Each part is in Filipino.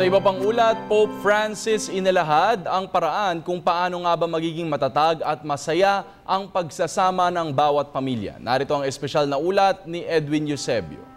Sa iba pang ulat, Pope Francis inilahad ang paraan kung paano nga ba magiging matatag at masaya ang pagsasama ng bawat pamilya. Narito ang espesyal na ulat ni Edwin Eusebio.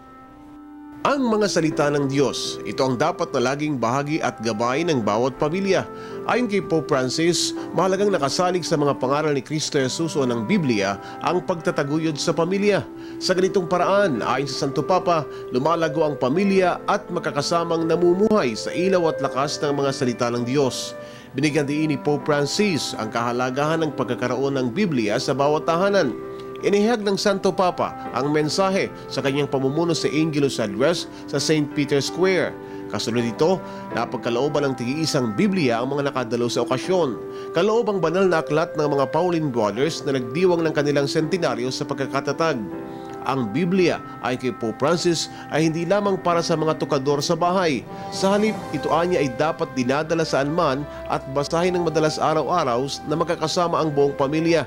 Ang mga salita ng Diyos, ito ang dapat na laging bahagi at gabay ng bawat pamilya. Ayon kay Pope Francis, mahalagang nakasalig sa mga pangaral ni Kristo Jesus o ng Biblia ang pagtataguyod sa pamilya. Sa ganitong paraan, ayon sa Santo Papa, lumalago ang pamilya at makakasamang namumuhay sa ilaw at lakas ng mga salita ng Diyos. Binigyan din ni Pope Francis ang kahalagahan ng pagkakaroon ng Biblia sa bawat tahanan. Inihayag ng Santo Papa ang mensahe sa kanyang pamumuno sa Angelus Address sa St. Peter's Square. Kasunod dito, napagkalooban ng tig-iisang Biblia ang mga nakadalo sa okasyon. Kaloob ang banal na aklat ng mga Pauline Brothers na nagdiwang ng kanilang sentenaryo sa pagkakatatag. Ang Biblia ay kay Pope Francis ay hindi lamang para sa mga tukador sa bahay. Sa halip, ito anya ay dapat dinadala saan man at basahin ng madalas araw-araw na magkakasama ang buong pamilya.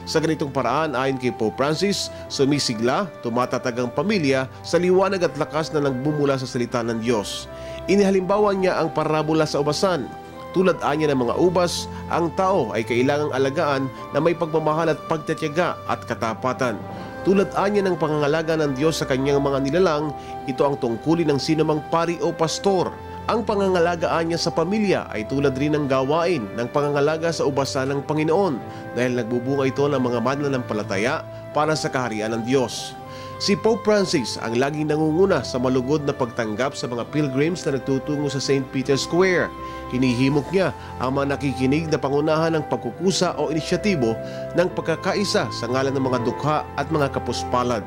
Sa ganitong paraan, ayon kay Pope Francis, sumisigla, tumatatag ang pamilya sa liwanag at lakas na nagbumula sa salita ng Diyos. Inihalimbawa niya ang parabola sa ubasan. Tulad anya ng mga ubas, ang tao ay kailangang alagaan na may pagmamahal at pagtitiyaga at katapatan. Tulad anya ng pangangalaga ng Diyos sa kanyang mga nilalang, ito ang tungkulin ng sinumang pari o pastor. Ang pangangalagaan niya sa pamilya ay tulad rin ng gawain ng pangangalaga sa ubasan ng Panginoon dahil nagbubunga ito ng mga mananampalataya para sa kaharian ng Diyos. Si Pope Francis ang laging nangunguna sa malugod na pagtanggap sa mga pilgrims na nagtutungo sa St. Peter's Square. Hinihimok niya ang mga nakikinig na pangunahan ng pagkukusa o inisyatibo ng pagkakaisa sa ngalan ng mga dukha at mga kapuspalad.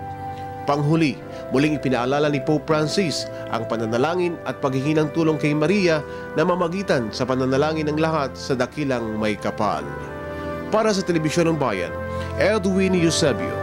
Panghuli, muling ipinaalala ni Pope Francis ang pananalangin at paghihinang tulong kay Maria na mamagitan sa pananalangin ng lahat sa dakilang may kapal. Para sa Telebisyon ng Bayan, Edwin Eusebio.